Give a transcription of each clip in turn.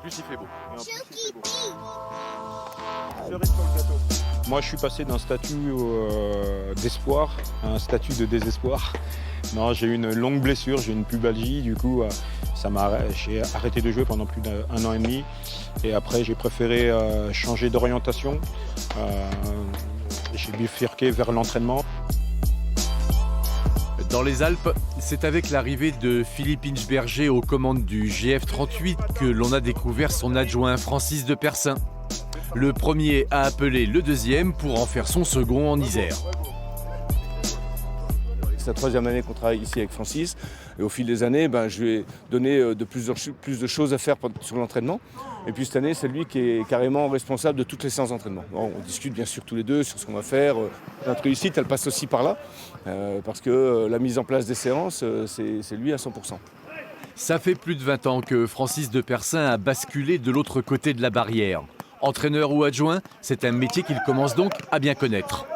plus il fait beau. Et en plus, il fait beau. Cerise sur le gâteau. Moi, je suis passé d'un statut d'espoir à un statut de désespoir. Non, j'ai eu une longue blessure, j'ai une pubalgie, du coup, j'ai arrêté de jouer pendant plus d'un an et demi. Et après, j'ai préféré changer d'orientation. J'ai bifurqué vers l'entraînement. Dans les Alpes, c'est avec l'arrivée de Philippe Inchberger aux commandes du GF38 que l'on a découvert son adjoint Francis de Persin. Le premier a appelé le deuxième pour en faire son second en Isère. C'est la troisième année qu'on travaille ici avec Francis. Et au fil des années, je lui ai donné de plus de choses à faire sur l'entraînement. Et puis cette année, c'est lui qui est carrément responsable de toutes les séances d'entraînement. Bon, on discute bien sûr tous les deux sur ce qu'on va faire. Notre réussite, elle passe aussi par là. Parce que la mise en place des séances, c'est lui à 100%. Ça fait plus de 20 ans que Francis de Persin a basculé de l'autre côté de la barrière. Entraîneur ou adjoint, c'est un métier qu'il commence donc à bien connaître.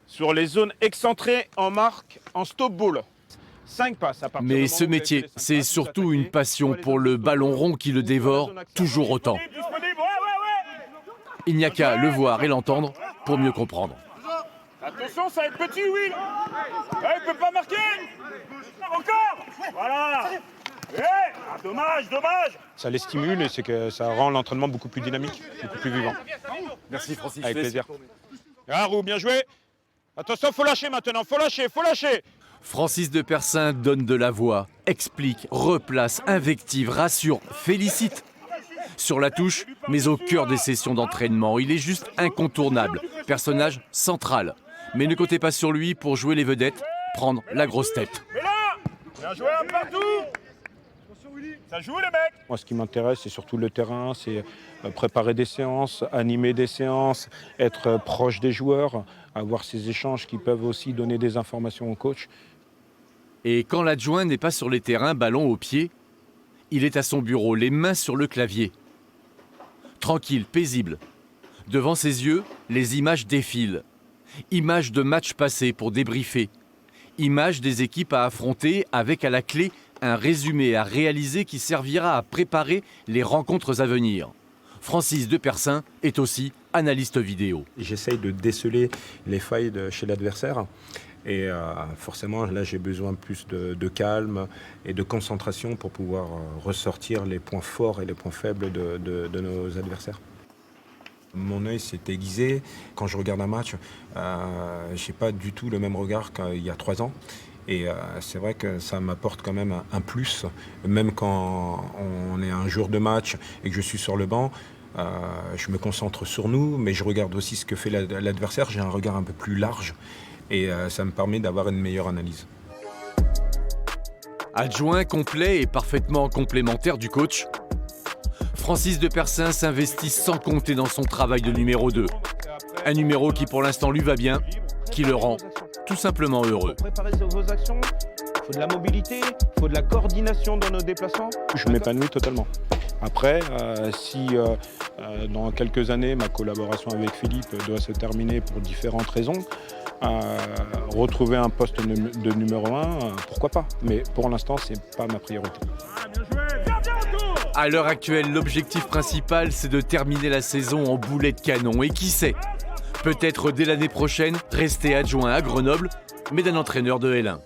Sur les zones excentrées, en marque, en stop ball. 5 passes à partir du Mais moment ce où vous métier, avez fait les 5 c'est passes, surtout vous une attaquez passion sur les pour le zones ballon de- rond qui le dévore toujours autant. Disponible, ouais. Il n'y a qu'à le voir et l'entendre pour mieux comprendre. Attention, ça va être petit, Will. Il peut pas marquer. Encore. Voilà. Dommage. Ça les stimule et c'est que ça rend l'entraînement beaucoup plus dynamique, beaucoup plus vivant. Merci Francis. Avec plaisir. Roux, bien joué. Attention, faut lâcher maintenant, faut lâcher. Francis de Persin donne de la voix, explique, replace, invective, rassure, félicite. Sur la touche, mais au cœur des sessions d'entraînement, il est juste incontournable, personnage central. Mais ne comptez pas sur lui pour jouer les vedettes, prendre la grosse tête. Et là, bien joué un partout. Ça joue les mecs. Moi, ce qui m'intéresse, c'est surtout le terrain, c'est préparer des séances, animer des séances, être proche des joueurs, avoir ces échanges qui peuvent aussi donner des informations au coach. Et quand l'adjoint n'est pas sur les terrains, ballon au pied, il est à son bureau, les mains sur le clavier. Tranquille, paisible. Devant ses yeux, les images défilent. Images de matchs passés pour débriefer. Images des équipes à affronter avec à la clé un résumé à réaliser qui servira à préparer les rencontres à venir. Francis de Persin est aussi analyste vidéo. J'essaye de déceler les failles chez l'adversaire. Et forcément, là, j'ai besoin plus de calme et de concentration pour pouvoir ressortir les points forts et les points faibles de nos adversaires. Mon œil s'est aiguisé. Quand je regarde un match, je n'ai pas du tout le même regard qu'il y a 3 ans. Et c'est vrai que ça m'apporte quand même un plus. Même quand on est un jour de match et que je suis sur le banc, je me concentre sur nous, mais je regarde aussi ce que fait l'adversaire. J'ai un regard un peu plus large. Et ça me permet d'avoir une meilleure analyse. Adjoint complet et parfaitement complémentaire du coach, Francis de Persin s'investit sans compter dans son travail de numéro 2. Un numéro qui pour l'instant lui va bien, qui le rend tout simplement heureux. Pour préparer vos actions, il faut de la mobilité, il faut de la coordination dans nos déplacements. Je m'épanouis totalement. Après, si dans quelques années, ma collaboration avec Philippe doit se terminer pour différentes raisons, retrouver un poste de numéro 1, pourquoi pas. Mais pour l'instant, ce n'est pas ma priorité. À l'heure actuelle, l'objectif principal, c'est de terminer la saison en boulet de canon. Et qui sait, peut-être dès l'année prochaine, rester adjoint à Grenoble, mais d'un entraîneur de L1.